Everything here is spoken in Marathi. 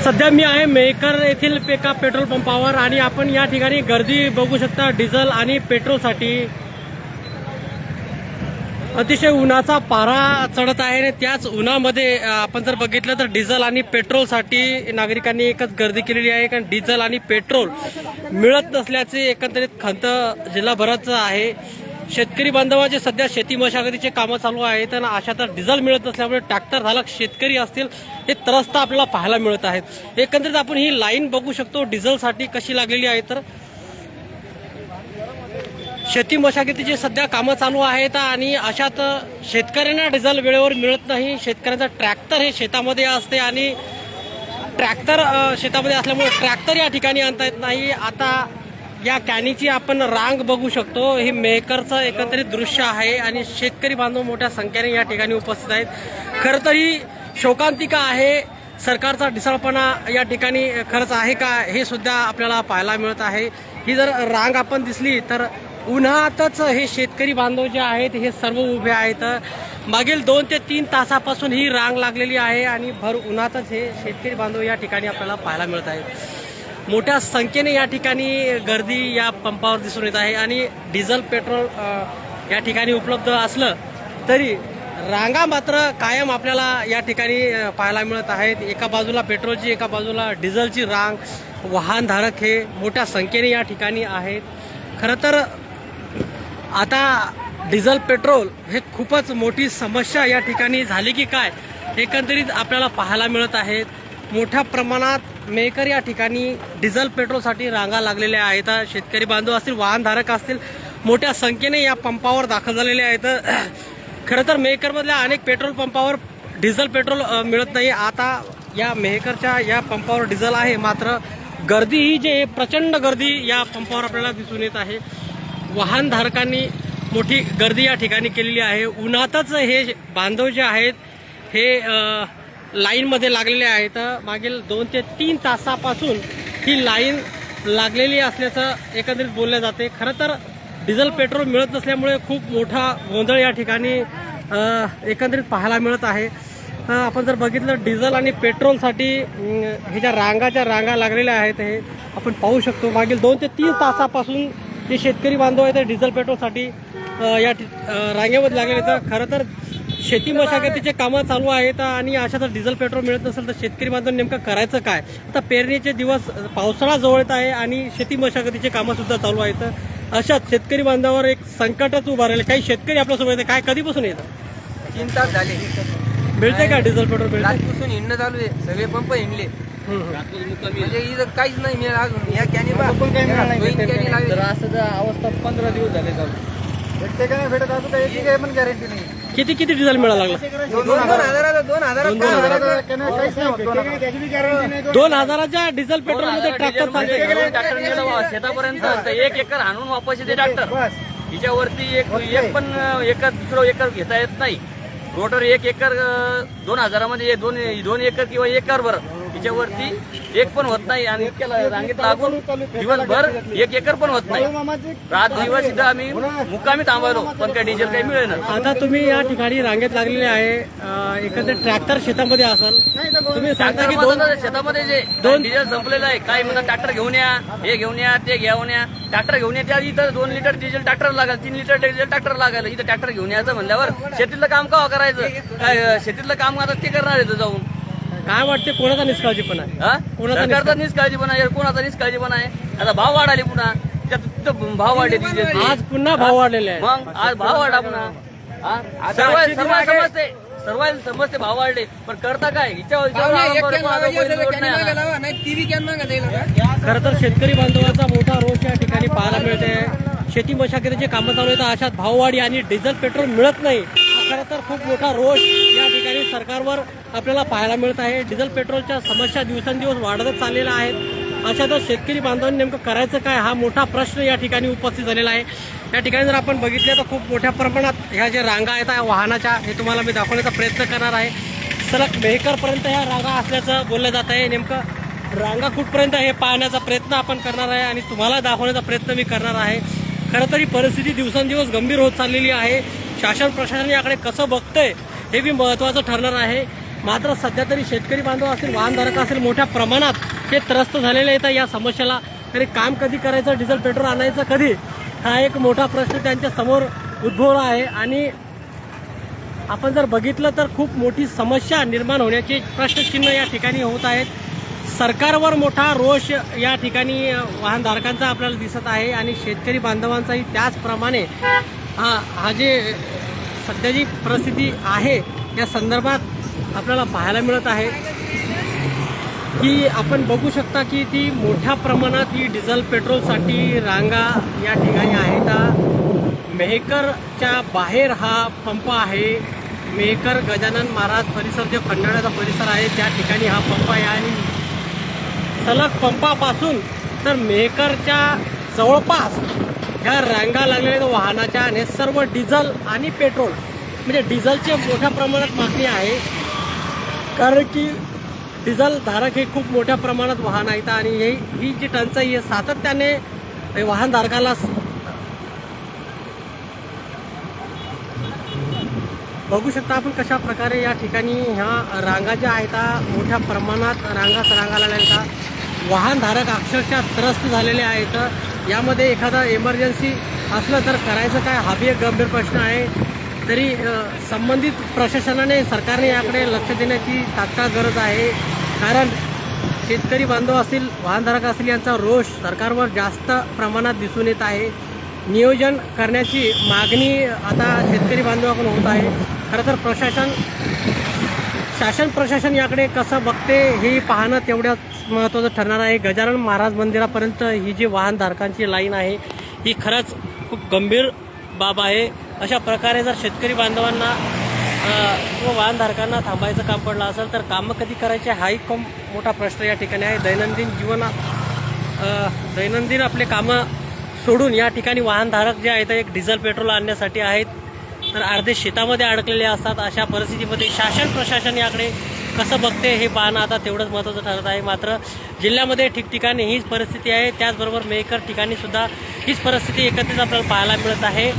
सध्या मी आहे मेहकर येथील एका पेट्रोल पंपावर आणि आपण या ठिकाणी गर्दी बघू शकता डिझेल आणि पेट्रोलसाठी। अतिशय उन्हाचा पारा चढत आहे आणि त्याच उन्हामध्ये आपण जर बघितलं तर डिझेल आणि पेट्रोलसाठी नागरिकांनी एकच गर्दी केलेली आहे, कारण डिझेल आणि पेट्रोल मिळत नसल्याचे एकंदरीत खंत जिल्हाभराचं आहे। शेतकरी बांधवांचे सध्या शेती मशागतीचे कामं चालू आहेत आणि अशातच डिझेल मिळत नसल्यामुळे ट्रॅक्टर धारक शेतकरी असतील हे त्रस्त आपल्याला पाहायला मिळत आहेत। एकंदरीत आपण ही लाईन बघू शकतो डिझेलसाठी कशी लागलेली आहे। तर शेती मशागतीचे सध्या कामं चालू आहेत आणि अशात शेतकऱ्यांना डिझेल वेळेवर मिळत नाही। शेतकऱ्यांचा ट्रॅक्टर हे शेतामध्ये असते आणि ट्रॅक्टर शेतामध्ये असल्यामुळे ट्रॅक्टर या ठिकाणी आणता येत नाही। आता या कॅनीची आपण रांग बघू शकतो, हे मेहकरचं एकंदरीत दृश्य आहे आणि शेतकरी बांधव मोठ्या संख्येने या ठिकाणी उपस्थित आहेत। खरं तर ही शोकांतिका आहे। सरकारचा ढिसाळपणा या ठिकाणी खरंच आहे का हे सुद्धा आपल्याला पाहायला मिळत आहे। ही जर रांग आपण दिसली तर उन्हातच हे शेतकरी बांधव जे आहेत हे सर्व उभे आहेत। मागील 2 ते 3 तासापासून ही रांग लागलेली आहे आणि भर उन्हातच हे शेतकरी बांधव या ठिकाणी आपल्याला पाहायला मिळत आहेत। मोठ्या संख्येने या ठिकाणी गर्दी या पंपावर दिसून येत आहे आणि डिझेल पेट्रोल या ठिकाणी उपलब्ध असलं तरी रांगा मात्र कायम आपल्याला या ठिकाणी पाहायला मिळत आहेत। एका बाजूला पेट्रोलची, एका बाजूला डिझेलची रांग, वाहनधारक हे मोठ्या संख्येने या ठिकाणी आहेत। खरं तर आता डिझेल पेट्रोल हे खूपच मोठी समस्या या ठिकाणी झाली की काय एकंदरीत आपल्याला पाहायला मिळत आहेत। मोठ्या प्रमाणात मेहकर या ठिकाणी डिझेल पेट्रोलसाठी रांगा लागलेल्या आहेत। शेतकरी बांधव असतील, वाहनधारक असतील, मोठ्या संख्येने या पंपावर दाखल झालेले आहेत। खरं तर मेहकरमधल्या अनेक पेट्रोल पंपावर डिझेल पेट्रोल मिळत नाही। आता या मेहकरच्या या पंपावर डिझेल आहे, मात्र गर्दी ही जे प्रचंड गर्दी या पंपावर आपल्याला दिसून येत आहे। वाहनधारकांनी मोठी गर्दी या ठिकाणी केलेली आहे। उन्हातच हे बांधव जे आहेत हे लाईनमध्ये लागलेले आहेत। मागील 2 ते 3 तासापासून ही लाईन लागलेली असल्याचं एकंदरीत बोलले जाते। खरं तर डिझेल पेट्रोल मिळत नसल्यामुळे खूप मोठा गोंधळ या ठिकाणी एकंदरीत पाहायला मिळत आहे। आपण जर बघितलं डिझेल आणि पेट्रोलसाठी हे ज्या रांगा लागलेल्या आहेत हे आपण पाहू शकतो। मागील 2 ते 3 तासापासून जे शेतकरी बांधव आहेत ते डिझेल पेट्रोलसाठी या रांगेमध्ये लागलेले आहेत। खरं तर शेती मशागतीचे कामं चालू आहेत आणि अशातच डिझेल पेट्रोल मिळत नसेल तर शेतकरी बांधव नेमकं करायचं काय। आता पेरणीचे दिवस, पावसाळा जवळ येत आहे आणि शेती मशागतीचे कामं सुद्धा चालू आहेत। अशात शेतकरी बांधवावर एक संकटच उभं राहिलं। काही शेतकरी आपल्यासोबत येते, काय कधीपासून येतं? 3 तास झाले मिळते का डिझेल पेट्रोल? मिळते, रात्रीपासून हिंडणं चालू आहे, सगळे पंप हिंडले म्हणजे इथं काहीच नाही मिळालं अजून। या कॅनी तर असं अवस्था 15 दिवस झाले चालू भेटते का नाही भेटत अजून काही काही पण गॅरंटी नाही। किती डिझेल मिळायला लागला? 2000च्या डिझेल पेट्रोल मध्ये ट्रॅक्टर चालते। ट्रॅक्टर गेलं शेतापर्यंत 1 एकर आणून वापस येते ट्रॅक्टर। हिच्यावरती एक पण एकर दुसरं एकर घेता येत नाही। रोटर 1 एकर 2000 मध्ये 2 एकर किंवा एकर बरं तिच्यावरती एक पण होत नाही आणि इतक्या रांगेत लागून दिवसभर 1 एकर पण होत नाही। रात दिवस इथं आम्ही मुक्कामी थांबवलो पण काही डिझेल काही मिळेना। आता तुम्ही या ठिकाणी रांगेत लागलेले आहे, एकंदर ट्रॅक्टर शेतामध्ये असाल, तुम्ही सांगता की शेतामध्ये जे डिझेल संपलेलं आहे, काय म्हणतात ट्रॅक्टर घेऊन या, हे घेऊन या, ते घेऊन या, ट्रॅक्टर घेऊन या। त्या इथं 2 लिटर डिझेल ट्रॅक्टर लागेल, 3 लिटर डिझेल ट्रॅक्टर लागेल। इथं ट्रॅक्टर घेऊन यायचं म्हणल्यावर शेतीतलं काम का करायचं? काय शेतीतलं काम आता ते करणार आहे जाऊन? काय वाटते कोणाचा निष्काळजीपणा आहे? सरकारचा निष्काळजीपणा आहे, कोणाचा निष्काळजीपणा आहे? आता भाव वाढाले पुन्हा, त्यात भाव वाढले डिझेलचे। आज पुन्हा भाव वाढलेले आहे। मग आज भाव वाढा पुन्हा, सर्व समजते भाव वाढले पण करता काय? खरं तर शेतकरी बांधवांचा मोठा रोष या ठिकाणी पाहायला मिळते। शेती मशागतीचे कामं चालू आहेत, अशात भाववाढी आणि डिझेल पेट्रोल मिळत नाही। खरं तर खूप मोठा रोष या ठिकाणी सरकारवर आपल्याला पाहायला मिळत आहे। डिझेल पेट्रोलच्या समस्या दिवसेंदिवस वाढतच चाललेल्या आहेत। अशातच शेतकरी बांधवांनी नेमकं करायचं काय हा मोठा प्रश्न या ठिकाणी उपस्थित झालेला आहे। या ठिकाणी जर आपण बघितले तर खूप मोठ्या प्रमाणात ह्या ज्या रांगा आहेत वाहनाच्या हे तुम्हाला मी दाखवण्याचा प्रयत्न करणार आहे। सलग मेहकरपर्यंत ह्या रांगा असल्याचं बोललं जात आहे। नेमकं रांगा कुठपर्यंत हे पाहण्याचा प्रयत्न आपण करणार आहे आणि तुम्हाला दाखवण्याचा प्रयत्न मी करणार आहे। खरं तर ही परिस्थिती दिवसेंदिवस गंभीर होत चाललेली आहे। शासन प्रशासन याकडे कसं बघतंय हे बी महत्त्वाचं ठरणार आहे। मात्र सध्या तरी शेतकरी बांधव असेल, वाहनधारक असेल, मोठ्या प्रमाणात हे त्रस्त झालेले आहेत या समस्येला. तरी काम कधी करायचं, डिझेल पेट्रोल आणायचं कधी, हा एक मोठा प्रश्न त्यांच्या समोर उद्भवला आहे. आणि आपण जर बघितलं तर खूप मोठी समस्या निर्माण होण्याचे प्रश्नचिन्ह या ठिकाणी होत आहेत. सरकारवर मोठा रोष या ठिकाणी वाहनधारकांचा आपल्याला दिसत आहे आणि शेतकरी बांधवांचाही त्याचप्रमाणे हा जे सध्या जी परिस्थिती आहे या संदर्भात आपल्याला पाहायला मिळत आहे की आपण बघू शकता की ती मोठ्या प्रमाणात ही डिझेल पेट्रोलसाठी रांगा या ठिकाणी आहेत. मेहकरच्या बाहेर हा पंप आहे. मेहकर गजानन महाराज परिसर जो खंडाळ्याचा परिसर आहे त्या ठिकाणी हा पंप आहे आणि सलग पंपापासून तर मेहकरच्या जवळपास ह्या रांगा लागलेल्या वाहनाच्या आणि सर्व डिझेल आणि पेट्रोल म्हणजे डिझेलचे मोठ्या प्रमाणात मागणी आहे. कारण की डिझेल धारक हे खूप मोठ्या प्रमाणात वाहन आहेत आणि ही जी टंचाई आहे सातत्याने वाहनधारकाला बघू शकता आपण कशा प्रकारे या ठिकाणी ह्या रांगा ज्या आहेत मोठ्या प्रमाणात रांगा लागल्या. वाहनधारक अक्षरशः त्रस्त झालेले आहेत. यामध्ये एखादा इमर्जन्सी असलं तर करायचं काय, हा बी एक गंभीर प्रश्न आहे. तरी संबंधित प्रशासनाने, सरकारने याकडे लक्ष देण्याची तात्काळ गरज आहे. कारण शेतकरी बांधव असतील, वाहनधारक असतील यांचा रोष सरकारवर जास्त प्रमाणात दिसून येत आहे. नियोजन करण्याची मागणी आता शेतकरी बांधवाकडून होत आहे. खरं तर शासन प्रशासन याकडे कसं बघते हे पाहणं तेवढ्याच महत्त्वाचं ठरणार आहे. गजानन महाराज मंदिरापर्यंत ही जी वाहनधारकांची लाईन आहे ही खरंच खूप गंभीर बाब आहे. अशा प्रकारे जर शेतकरी बांधवांना व वाहनधारकांना थांबायचं काम पडलं असेल तर कामं कधी करायचे हाही खूप मोठा प्रश्न या ठिकाणी आहे. दैनंदिन आपले कामं सोडून या ठिकाणी वाहनधारक जे आहेत एक डिझेल पेट्रोल आणण्यासाठी आहेत तर अर्धे शेतामध्ये अडकलेले असतात. अशा परिस्थितीमध्ये शासन प्रशासन याकडे कसं बघते हे पाहणं आता तेवढंच महत्त्वाचं ठरत आहे. मात्र जिल्ह्यामध्ये ठिकठिकाणी हीच परिस्थिती आहे. त्याचबरोबर मेहकर ठिकाणी सुद्धा हीच परिस्थिती एकत्रित आपल्याला पाहायला मिळत आहे.